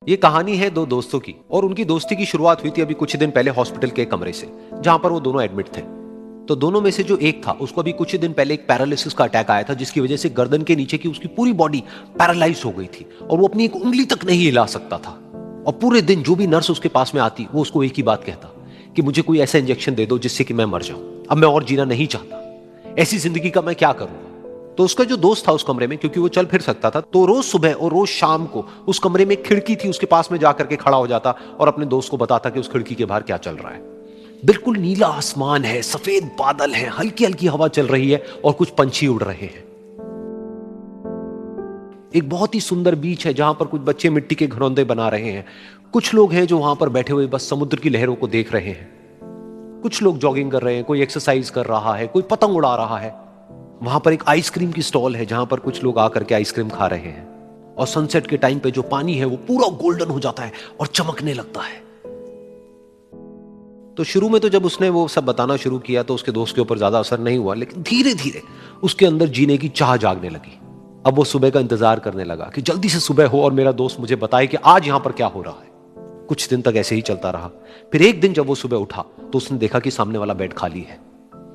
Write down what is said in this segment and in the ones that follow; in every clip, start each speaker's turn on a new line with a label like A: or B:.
A: ये कहानी है दो दोस्तों की और उनकी दोस्ती की शुरुआत हुई थी अभी कुछ दिन पहले हॉस्पिटल के कमरे से, जहां पर वो दोनों एडमिट थे। तो दोनों में से जो एक था उसको अभी कुछ दिन पहले एक पैरालिसिस का अटैक आया था, जिसकी वजह से गर्दन के नीचे की उसकी पूरी बॉडी पैरालाइज हो गई थी और वो अपनी एक उंगली तक नहीं हिला सकता था। और पूरे दिन जो भी नर्स उसके पास में आती वो उसको एक ही बात कहता कि मुझे कोई ऐसा इंजेक्शन दे दो जिससे कि मैं मर जाऊं, अब मैं और जीना नहीं चाहता, ऐसी जिंदगी का मैं क्या करूंगा। तो उसका जो दोस्त था उस कमरे में, क्योंकि वो चल फिर सकता था, तो रोज सुबह और रोज शाम को उस कमरे में एक खिड़की थी, उसके पास में जाकर के खड़ा हो जाता और अपने दोस्त को बताता कि उस खिड़की के बाहर क्या चल रहा है। बिल्कुल नीला आसमान है, सफेद बादल है, हल्की हल्की हवा चल रही है और कुछ पंछी उड़ रहे हैं। एक बहुत ही सुंदर बीच है जहां पर कुछ बच्चे मिट्टी के घरौंदे बना रहे हैं। कुछ लोग हैं जो वहां पर बैठे हुए बस समुद्र की लहरों को देख रहे हैं। कुछ लोग जॉगिंग कर रहे हैं, कोई एक्सरसाइज कर रहा है, कोई पतंग उड़ा रहा है। वहां पर एक आइसक्रीम की स्टॉल है जहां पर कुछ लोग आकर के आइसक्रीम खा रहे हैं। और सनसेट के टाइम पे जो पानी है वो पूरा गोल्डन हो जाता है और चमकने लगता है। तो शुरू में तो जब उसने वो सब बताना शुरू किया तो उसके दोस्त के ऊपर ज्यादा असर नहीं हुआ, लेकिन धीरे धीरे उसके अंदर जीने की चाह जागने लगी। अब वो सुबह का इंतजार करने लगा कि जल्दी से सुबह हो और मेरा दोस्त मुझे बताए कि आज यहां पर क्या हो रहा है। कुछ दिन तक ऐसे ही चलता रहा। फिर एक दिन जब वो सुबह उठा तो उसने देखा कि सामने वाला बेड खाली है।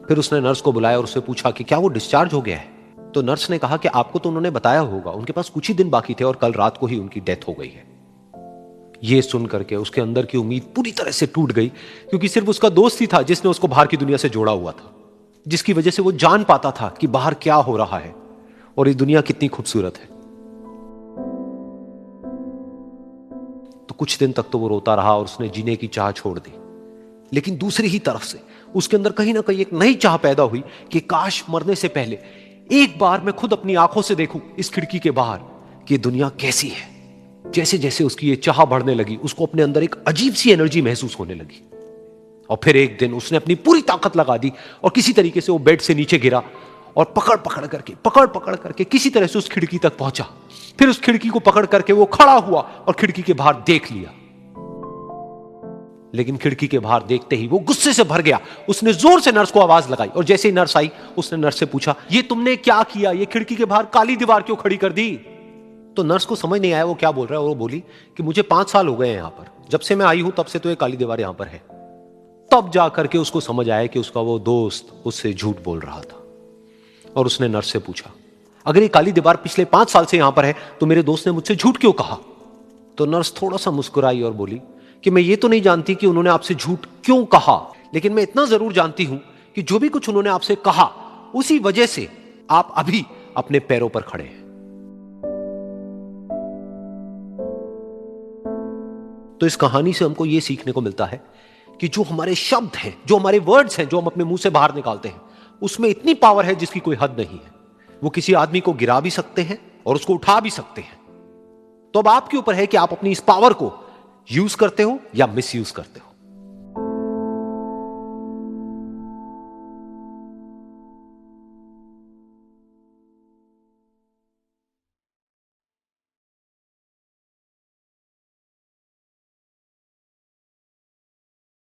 A: फिर उसने नर्स को बुलाया और उससे पूछा कि क्या वो डिस्चार्ज हो गया है। तो नर्स ने कहा कि आपको तो उन्होंने बताया होगा, उनके पास कुछ ही दिन बाकी थे और कल रात को ही उनकी डेथ हो गई है। ये सुन करके उसके अंदर की उम्मीद पूरी तरह से टूट गई, क्योंकि सिर्फ उसका दोस्त ही था जिसने उसको बाहर की दुनिया से जोड़ा हुआ था, जिसकी वजह से वो जान पाता था कि बाहर क्या हो रहा है और ये दुनिया कितनी खूबसूरत है। तो कुछ दिन तक तो वो रोता रहा और उसने जीने की चाह छोड़ दी। लेकिन दूसरी ही तरफ से उसके अंदर कहीं ना कहीं एक नई चाह पैदा हुई कि काश मरने से पहले एक बार मैं खुद अपनी आंखों से देखूं इस खिड़की के बाहर कि दुनिया कैसी है। जैसे जैसे उसकी ये चाह बढ़ने लगी, उसको अपने अंदर एक अजीब सी एनर्जी महसूस होने लगी। और फिर एक दिन उसने अपनी पूरी ताकत लगा दी और किसी तरीके से वो बेड से नीचे गिरा और पकड़ पकड़ करके किसी तरह से उस खिड़की तक पहुंचा। फिर उस खिड़की को पकड़ करके वो खड़ा हुआ और खिड़की के बाहर देख लिया। लेकिन खिड़की के बाहर देखते ही वो गुस्से से भर गया। उसने जोर से नर्स को आवाज लगाई और जैसे ही नर्स आई उसने नर्स से पूछा, ये तुमने क्या किया, ये खिड़की के बाहर काली दीवार क्यों खड़ी कर दी। तो नर्स को समझ नहीं आया वो क्या बोल रहा है और वो बोली कि मुझे 5 साल हो गए हैं यहां पर, जब से मैं आई हूं तब से तो ये काली दीवार यहां पर है। तब जाकर के उसको समझ आया कि उसका वो दोस्त उससे झूठ बोल रहा था। और उसने नर्स से पूछा, अगर ये काली दीवार पिछले 5 साल से यहां पर है तो मेरे दोस्त ने मुझसे झूठ क्यों कहा। तो नर्स थोड़ा सा मुस्कुराई और बोली कि मैं ये तो नहीं जानती कि उन्होंने आपसे झूठ क्यों कहा, लेकिन मैं इतना जरूर जानती हूं कि जो भी कुछ उन्होंने आपसे कहा उसी वजह से आप अभी अपने पैरों पर खड़े हैं। तो इस कहानी से हमको यह सीखने को मिलता है कि जो हमारे शब्द हैं, जो हमारे वर्ड्स हैं, जो हम अपने मुंह से बाहर निकालते हैं, उसमें इतनी पावर है जिसकी कोई हद नहीं है। वो किसी आदमी को गिरा भी सकते हैं और उसको उठा भी सकते हैं। तो अब आपके ऊपर है कि आप अपनी इस पावर को यूज करते हो या मिस यूज करते हो।